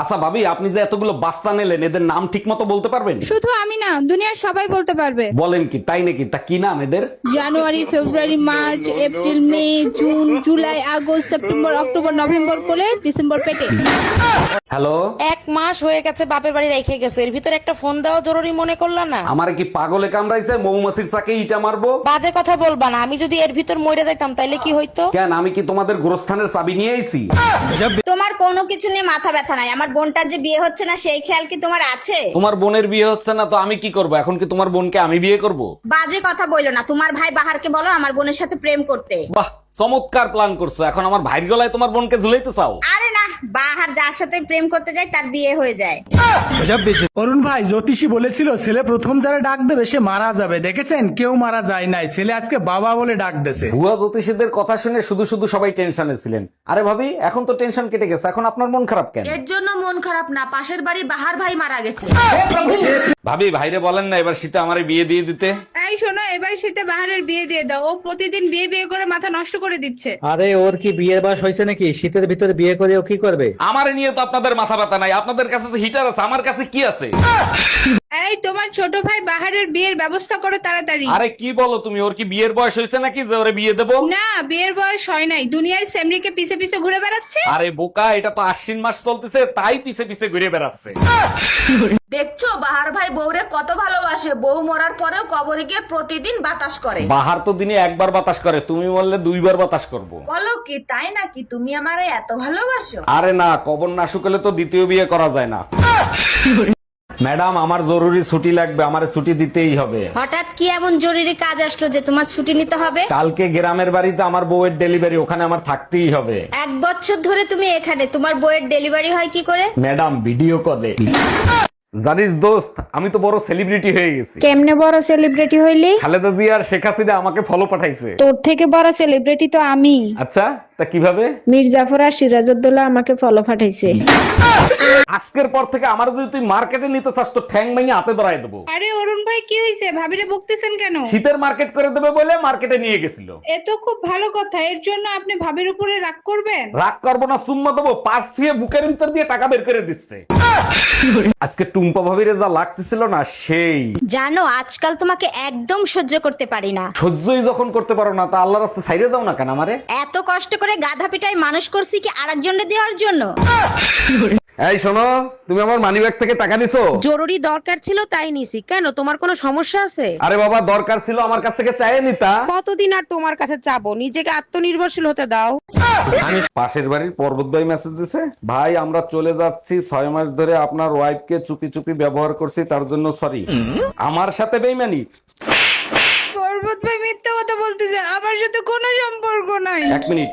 আচ্ছা ভাবি, আপনি যে এতগুলো বাচ্চা নিলেন, এদের নাম ঠিক মতো বলতে পারবেন? শুধু আমি না, দুনিয়ার সবাই বলতে পারবে। বলেন কি, তাই নাকি? তা কি নাম এদের? January, February, March, April, May, June, July, August, September, October, November কোলে, ডিসেম্বর পেটে। হ্যালো, 1 মাস হয়ে গেছে বাপের বাড়ি রেখে গেছো, এর ভিতর একটা ফোন দেওয়া জরুরি মনে করলা না? আমার কি পাগলে কামড়াইছে? মৌমাছির চাকে ইটা মারবো? বাজে কথা বলবা না, আমি যদি এর ভিতর মরে যাইতাম তাইলে কি হইতো? কেন, আমি কি তোমাদের গোরস্থানের চাবি নিয়ে আইছি? তোমার কোনো কিছু নিয়ে মাথা ব্যথা নাই। আমার বোনটার যে বিয়ে হচ্ছে না সেই খেয়াল কি তোমার আছে? তোমার বোনের বিয়ে হচ্ছে না তো আমি কি করব? এখন কি তোমার বোনকে আমি বিয়ে করব? বাজে কথা বইলো না। তোমার ভাই বাহারকে বলো আমার বোনের সাথে প্রেম করতে। বাহ, চমৎকার প্ল্যান করছো। এখন আমার ভাইয়ের গলায় তোমার বোনকে ঝুলাইতে চাও? আরে না, বাহার যার সাথে প্রেম করতে যায় তার বিয়ে হয়ে যায়। অরুণ ভাই, জ্যোতিষী বলেছিল ছেলে প্রথম যারা ডাক দেবে সে মারা যাবে। দেখেছেন, কেউ মারা যায় নাই, ছেলে আজকে বাবা বলে ডাক দেছে। ভুয়া জ্যোতিষীদের কথা শুনে শুধু শুধু সবাই টেনশনে ছিলেন। আরে ভাবি, এখন তো টেনশন কেটে গেছে, এখন আপনার মন খারাপ কেন? এর জন্য মন খারাপ না, পাশের বাড়ি বাহার ভাই মারা গেছে। ভাবি, ভাইরে বলেন না এবার শীতে আমারে বিয়ে দিয়ে দিতে। এই শোনো, এবার শীতে বাহারের বিয়ে দিয়ে দাও। ও প্রতিদিন বিয়ে বিয়ে করে মাথা নষ্ট করে দিচ্ছে। আরে ওর কি বিয়ের বয়স হয়েছে নাকি? শীতের ভিতরে বিয়ে করে ও কি করবে? আমারে নিয়ে তো আপনাদের মাথা ব্যথা নাই, আপনাদের কাছে তো হিটার আছে, আমার কাছে কি আছে? এই তোমার ছোট ভাই বাহারের বিয়ের ব্যবস্থা করো তাড়াতাড়ি। আরে কি বলো তুমি? ওর কি বিয়ের বয়স হয়েছে নাকি যে ওরে বিয়ে দেবো? না, বিয়ের বয়স হয় নাই, দুনিয়ার সেমরিকে পিছে পিছে ঘুরে বেড়াচ্ছে। আরে বোকা, এটা তো আশ্বিন মাস চলতেছে, তাই পিছে পিছে ঘুরে বেড়াচ্ছে। দেখছো বাহার ভাই বউরে কত ভালোবাসে, বউ মরার পরেও কবরে গিয়ে প্রতিদিন বাতাস করে। বাহার তো দিনে একবার বাতাস করে, তুমি বললে 2বার বাতাস করবো। বলো কি, তাই নাকি? তুমি আমারে এত ভালোবাসো? আরে না, কবর না শুকালে তো দ্বিতীয় বিয়ে করা যায় না। ম্যাডাম, আমার জরুরি ছুটি লাগবে, আমারে ছুটি দিতেই হবে। হঠাৎ কি এমন জরুরি কাজ আসলো যে তোমার ছুটি নিতে হবে? কালকে গ্রামের বাড়িতে আমার বউয়ের ডেলিভারি, ওখানে আমার থাকতেই হবে। 1 বছর ধরে তুমি এখানে, তোমার বইয়ের ডেলিভারি হয় কি করে? ম্যাডাম, ভিডিও কলে। জানিস দোস্ত, আমি তো বড় সেলিব্রিটি হয়ে গেছি। কেমনে বড় সেলিব্রিটি হইলি? খালেদা জিয়া আর শেখ হাসিনা আমাকে ফলো পাঠাইছে। তোর থেকে বড় সেলিব্রিটি তো আমি। আচ্ছা, তা কিভাবে? মীর জাফর আর সিরাজউদ্দৌলা আমাকে ফলো পাঠাইছে। আজকের পর থেকে আমার যদি তুই মার্কেটে নিতে চাস তো ঠ্যাং ভেঙে হাতে ধরাই দেবো। আরে অরুণ ভাই, কি হয়েছে? ভাবিরে বকতেছেন কেন? শীতের মার্কেট করে দেবে বলে মার্কেটে নিয়ে গেছিল। এ তো খুব ভালো কথা, এর জন্য আপনি ভাবির উপরে রাগ করবেন? রাগ করবো না, চুম্মা দেবো। পার্স দিয়ে বুকের ভিতর দিয়ে টাকা বের করে দিচ্ছে। আজকে টুম্পা ভাবিরে যা লাগতেছিল না, সেই। জানো, আজকাল তোমাকে একদম সহ্য করতে পারি না। সহ্যই যখন করতে পারো না, তা আল্লাহর রাস্তায় ছাইড়ে দাও না কেন আমারে? এত কষ্ট করে গাধা পিটাই মানুষ করছি কি আরেকজনের দেওয়ার জন্য? এই শোনো, তুমি আমার মানিব্যাগ থেকে টাকা নিছো? জরুরি দরকার ছিল তাই নিছি। কেন, তোমার কোনো সমস্যা আছে? আরে বাবা, দরকার ছিল আমার কাছ থেকে চাইয়ে নিতা। কতদিন আর তোমার কাছে চাবো? নিজেকে আত্মনির্ভরশীল হতে দাও। পাশের বাড়ির পর্বত ভাই মেসেজ দিছে, ভাই আমরা চলে যাচ্ছি, 6 মাস ধরে আপনার ওয়াইফকে চুপি চুপি ব্যবহার করছি, তার জন্য সরি। আমার সাথে বেইমানি? পর্বত ভাই মিথ্যা কথা বলতেছে, আমার সাথে কোনো সম্পর্ক নাই। 1 মিনিট।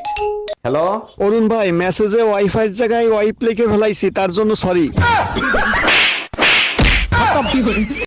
হ্যালো, অরুণ ভাই, মেসেজে ওয়াইফাই জায়গায় ওয়াইপ লিখে ফেলাইছি, তার জন্য সরি।